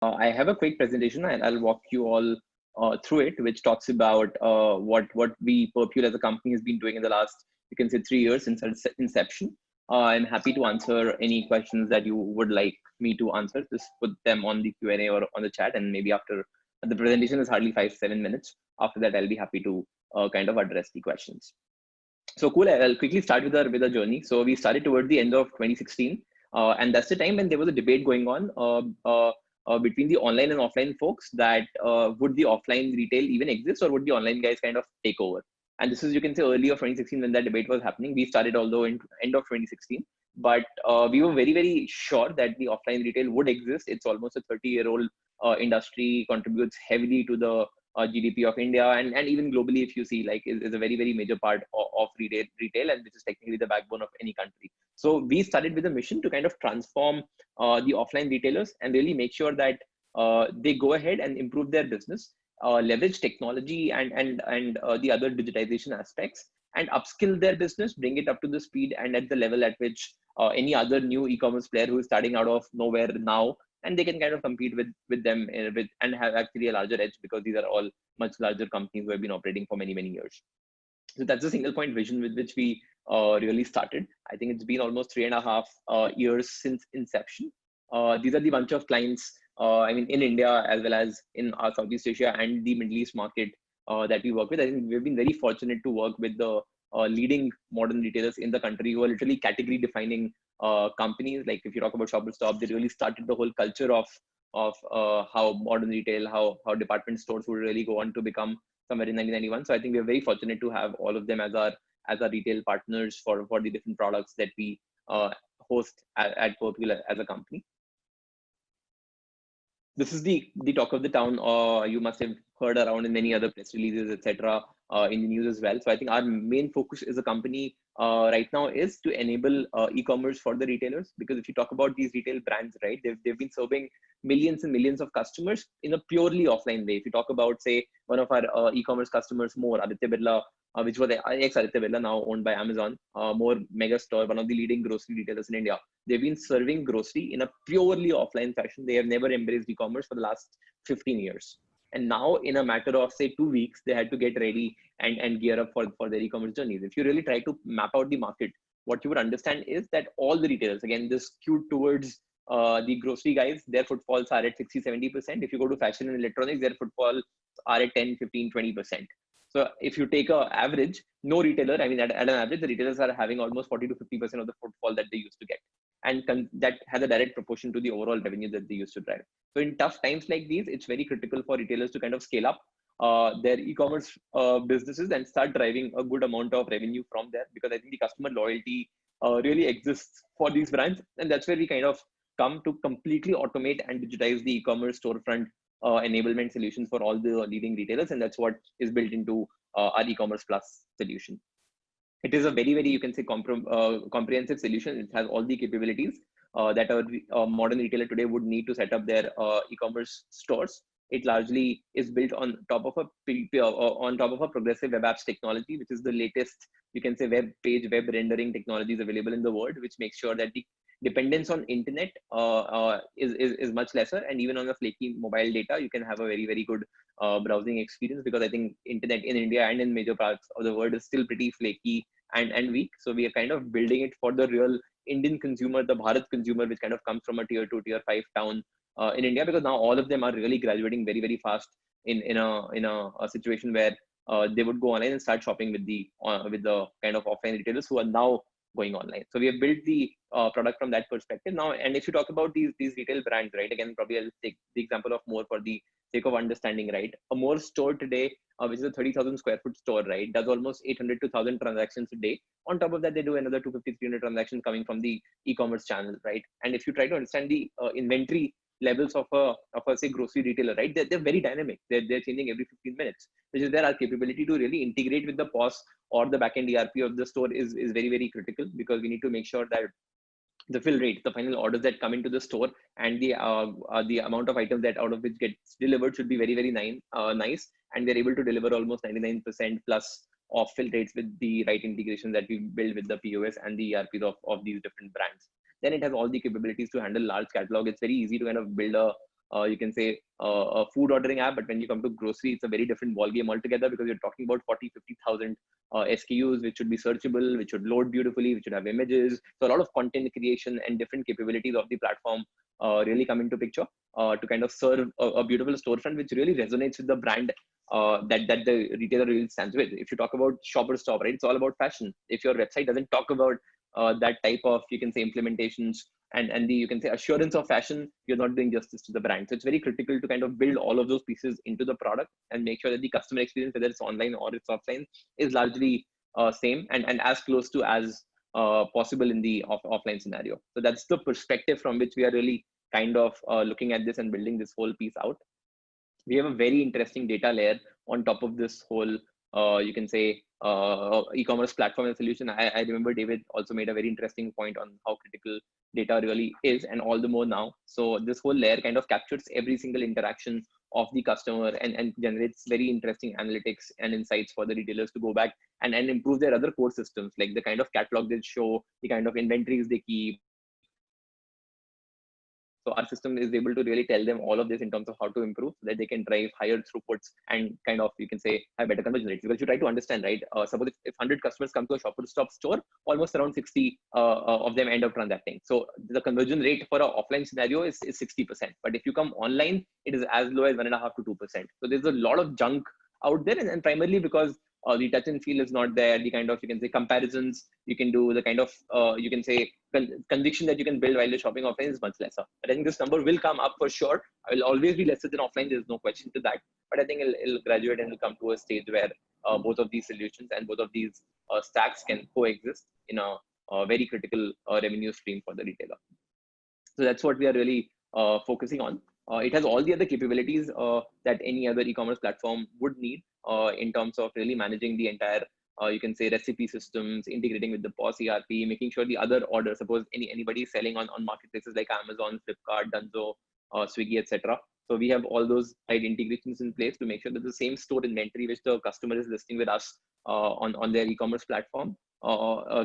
I have a quick presentation and I'll walk you all through it, which talks about what we Perpule as a company has been doing in the last, you can say, 3 years since its inception. I'm happy to answer any questions that you would like me to answer. Just put them on the Q&A or on the chat, and maybe after the presentation is hardly 5-7 minutes. After that, I'll be happy to kind of address the questions. So cool. I'll quickly start with our journey. So we started toward the end of 2016, and that's the time when there was a debate going on between the online and offline folks that would the offline retail even exist, or would the online guys kind of take over? And this is, you can say, early of 2016 when that debate was happening. We started although in end of 2016, but we were very, very sure that the offline retail would exist. It's almost a 30-year-old industry, contributes heavily to the GDP of India, and even globally, if you see, like, is a very, very major part of retail, and which is technically the backbone of any country. So we started with a mission to kind of transform the offline retailers and really make sure that they go ahead and improve their business, leverage technology and the other digitization aspects, and upskill their business, bring it up to the speed and at the level at which any other new e-commerce player who is starting out of nowhere now, and they can kind of compete with them and have actually a larger edge, because these are all much larger companies who have been operating for many, many years. So that's a single point vision with which we really started. I think it's been almost 3.5 years since inception. These are the bunch of clients, I mean, in India as well as in Southeast Asia and the Middle East market that we work with. I think we've been very fortunate to work with the leading modern retailers in the country who are literally category defining companies. Like if you talk about Shop and Stop, they really started the whole culture of how modern retail, how department stores would really go on to become somewhere in 1991. So I think we're very fortunate to have all of them as our retail partners for the different products that we host at Perpule as a company. This is the talk of the town. You must have heard around in many other press releases, etc., in the news as well. So I think our main focus as a company right now is to enable e-commerce for the retailers, because if you talk about these retail brands, right, they've been serving millions and millions of customers in a purely offline way. If you talk about, say, one of our e-commerce customers, more Aditya Birla, which was ex-Aditya Birla, now owned by Amazon, more Mega Store, one of the leading grocery retailers in India. They've been serving grocery in a purely offline fashion. They have never embraced e-commerce for the last 15 years. And now, in a matter of, say, 2 weeks, they had to get ready and gear up for their e-commerce journeys. If you really try to map out the market, what you would understand is that all the retailers, again, this skewed towards the grocery guys, their footfalls are at 60-70%. If you go to fashion and electronics, their footfalls are at 10-15-20%. So if you take an average, no retailer, I mean, at an average, the retailers are having almost 40-50% of the footfall that they used to get. And that has a direct proportion to the overall revenue that they used to drive. So in tough times like these, it's very critical for retailers to kind of scale up their e-commerce businesses and start driving a good amount of revenue from there, because I think the customer loyalty really exists for these brands. And that's where we kind of come to completely automate and digitize the e-commerce storefront enablement solutions for all the leading retailers. And that's what is built into our e-commerce plus solution. It is a very, very, you can say, comprehensive solution. It has all the capabilities that a modern retailer today would need to set up their e-commerce stores. It largely is built on top of a progressive web apps technology, which is the latest, you can say, web rendering technologies available in the world, which makes sure that the dependence on internet is much lesser, and even on a flaky mobile data, you can have a very, very good browsing experience, because I think internet in India and in major parts of the world is still pretty flaky and weak. So we are kind of building it for the real Indian consumer, the Bharat consumer, which kind of comes from a tier 2, tier 5 town in India, because now all of them are really graduating very, very fast in a situation where they would go online and start shopping with the kind of offline retailers who are now going online. So we have built the product from that perspective now. And if you talk about these retail brands, right, again, probably I'll take the example of More for the sake of understanding, right? A More store today, which is a 30,000 square foot store, right, does almost 800 to 1,000 transactions a day. On top of that, they do another 250, 300 transactions coming from the e-commerce channel, right? And if you try to understand the inventory levels of a say grocery retailer, right, they're very dynamic. They're changing every 15 minutes, which is where our capability to really integrate with the POS or the backend ERP of the store is very, very critical, because we need to make sure that the fill rate, the final orders that come into the store, and the amount of items that out of which gets delivered should be very, very nice, and we're able to deliver almost 99% plus of fill rates with the right integration that we build with the POS and the ERPs of these different brands. Then it has all the capabilities to handle large catalog. It's very easy to kind of build you can say a food ordering app, but when you come to grocery, it's a very different ballgame altogether, because you're talking about 40-50,000 SKUs, which should be searchable, which should load beautifully, which should have images. So a lot of content creation and different capabilities of the platform really come into picture to kind of serve a beautiful storefront, which really resonates with the brand that the retailer really stands with. If you talk about Shopper Stop, right, it's all about fashion. If your website doesn't talk about that type of, you can say, implementations and the, you can say, assurance of fashion, you're not doing justice to the brand. So it's very critical to kind of build all of those pieces into the product and make sure that the customer experience, whether it's online or it's offline, is largely same and as close to as possible in the offline scenario. So that's the perspective from which we are really kind of looking at this and building this whole piece out. We have a very interesting data layer on top of this whole, you can say, e-commerce platform and solution. I remember David also made a very interesting point on how critical data really is, and all the more now. So this whole layer kind of captures every single interaction of the customer and generates very interesting analytics and insights for the retailers to go back and improve their other core systems, like the kind of catalog they show, the kind of inventories they keep. So our system is able to really tell them all of this in terms of how to improve, so that they can drive higher throughputs and kind of, you can say, have better conversion rates. Because you try to understand, right? Suppose if 100 customers come to a Shopper Stop store, almost around 60 of them end up transacting. So the conversion rate for an offline scenario is 60%. But if you come online, it is as low as 1.5 to 2%. So there's a lot of junk out there, and primarily because the touch and feel is not there. The kind of, you can say, comparisons you can do, the kind of, you can say, conviction that you can build while you're shopping offline is much lesser. But I think this number will come up for sure. I will always be lesser than offline. There's no question to that. But I think it'll graduate and it'll come to a stage where both of these solutions and both of these stacks can coexist in a very critical revenue stream for the retailer. So that's what we are really focusing on. It has all the other capabilities that any other e-commerce platform would need in terms of really managing the entire, you can say, recipe systems, integrating with the POS ERP, making sure the other orders, suppose anybody selling on marketplaces like Amazon, Flipkart, Dunzo, Swiggy, etc. So we have all those right integrations in place to make sure that the same store inventory which the customer is listing with us on their e-commerce platform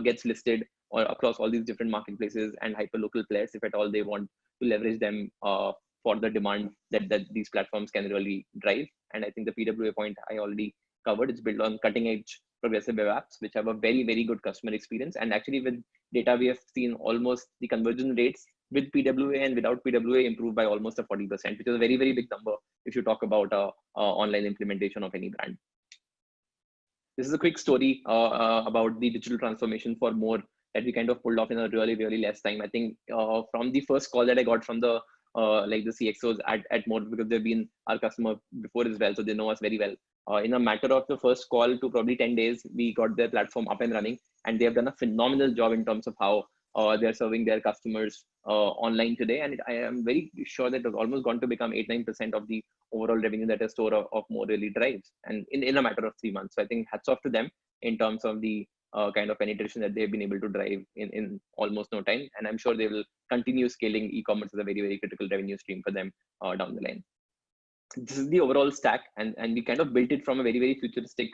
gets listed or across all these different marketplaces and hyperlocal players, if at all they want to leverage them for the demand that these platforms can really drive. And I think the PWA point I already covered. It's built on cutting edge progressive web apps, which have a very, very good customer experience. And actually with data, we have seen almost the conversion rates with PWA and without PWA improve by almost a 40%, which is a very, very big number if you talk about online implementation of any brand. This is a quick story about the digital transformation for more that we kind of pulled off in a really, really less time. I think from the first call that I got from the like the CXOs at More, because they've been our customer before as well, so they know us very well. In a matter of the first call to probably 10 days, we got their platform up and running, and they have done a phenomenal job in terms of how they're serving their customers online today. And I am very sure that it has almost gone to become 8-9% of the overall revenue that a store of More really drives, and in a matter of 3 months. So I think hats off to them in terms of the kind of penetration that they've been able to drive in almost no time. And I'm sure they will continue scaling e-commerce as a very, very critical revenue stream for them down the line. This is the overall stack, and we kind of built it from a very, very futuristic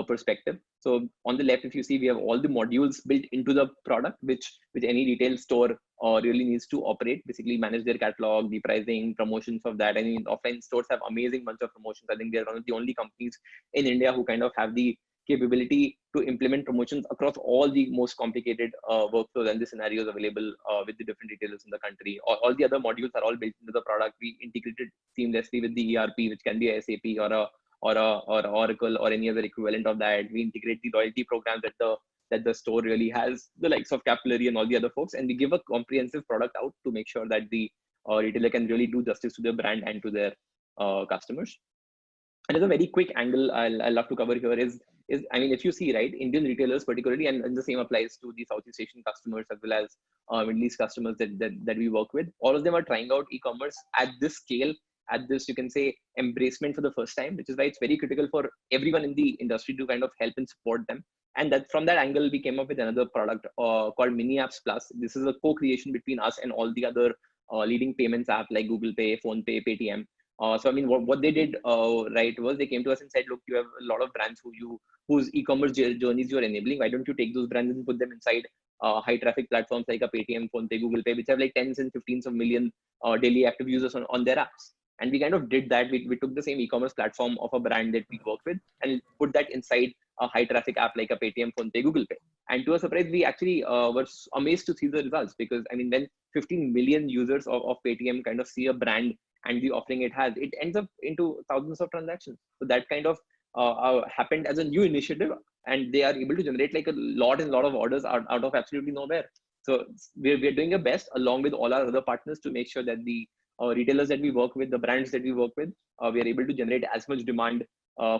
perspective. So on the left, if you see, we have all the modules built into the product, which any retail store really needs to operate, basically manage their catalog, the pricing, promotions of that. I mean, offline stores have amazing bunch of promotions. I think they're one of the only companies in India who kind of have the capability to implement promotions across all the most complicated workflows and the scenarios available with the different retailers in the country. All the other modules are all built into the product. We integrated seamlessly with the ERP, which can be a SAP or Oracle or any other equivalent of that. We integrate the loyalty programs that the store really has, the likes of Capillary and all the other folks, and we give a comprehensive product out to make sure that the retailer can really do justice to their brand and to their customers. And as a very quick angle I'll love to cover here is, I mean, if you see, right, Indian retailers particularly, and the same applies to the Southeast Asian customers as well as Middle East customers that we work with, all of them are trying out e-commerce at this scale, at this, you can say, embracement for the first time, which is why it's very critical for everyone in the industry to kind of help and support them. And that from that angle, we came up with another product called Mini Apps Plus. This is a co-creation between us and all the other leading payments app like Google Pay, Phone Pay, Paytm. So I mean, what they did right was they came to us and said, look, you have a lot of brands whose e-commerce journeys you're enabling. Why don't you take those brands and put them inside high traffic platforms like a Paytm, PhonePe, Google Pay, which have like tens and 15s of million daily active users on their apps. And we kind of did that. We took the same e-commerce platform of a brand that we work with and put that inside a high traffic app like a Paytm, PhonePe, Google Pay. And to our surprise, we actually were amazed to see the results, because I mean, when 15 million users of Paytm kind of see a brand and the offering it has, it ends up into thousands of transactions. So that kind of happened as a new initiative, and they are able to generate like a lot of orders out of absolutely nowhere. So we're doing our best along with all our other partners to make sure that the retailers that we work with, the brands that we work with, we are able to generate as much demand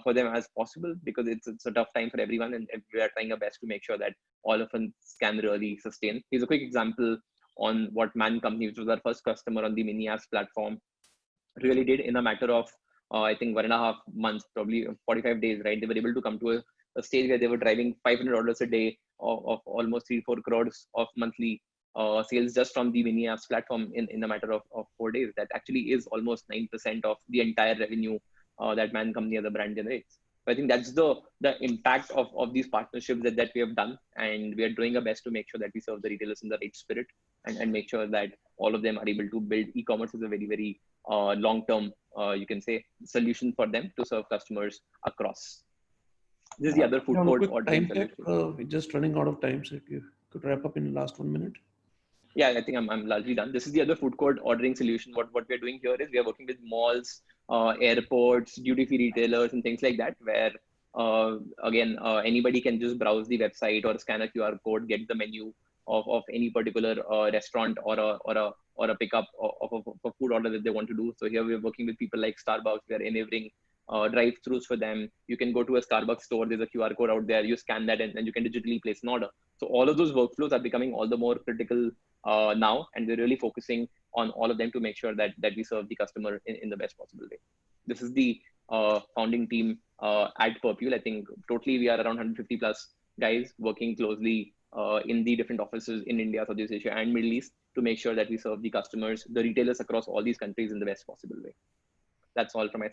for them as possible, because it's a tough time for everyone, and we are trying our best to make sure that all of us can really sustain. Here's a quick example on what Man Company, which was our first customer on the mini apps platform, really did in a matter of I think 1.5 months, probably 45 days, right? They were able to come to a stage where they were driving 500 orders a day of almost 3-4 crores of monthly sales just from the mini apps platform in a matter of 4 days. That actually is almost 9% of the entire revenue that Man Company as a brand generates. So I think that's the impact of these partnerships that we have done, and we are doing our best to make sure that we serve the retailers in the right spirit, and make sure that all of them are able to build e-commerce as a very, very long-term, you can say, solution for them to serve customers across. This is the other food court ordering solution. We're just running out of time, so if you could wrap up in the last 1 minute. Yeah, I think I'm largely done. This is the other food court ordering solution. What we're doing here is we are working with malls, airports, duty-free retailers, and things like that, where again, anybody can just browse the website or scan a QR code, get the menu of any particular restaurant or a pickup of a food order that they want to do. So here we're working with people like Starbucks. We are enabling drive-throughs for them. You can go to a Starbucks store. There's a QR code out there. You scan that, and you can digitally place an order. So all of those workflows are becoming all the more critical now, and we're really focusing on all of them to make sure that we serve the customer in the best possible way. This is the founding team at Perpule. I think totally we are around 150 plus guys working closely in the different offices in India, Southeast Asia, and Middle East to make sure that we serve the customers, the retailers across all these countries in the best possible way. That's all from my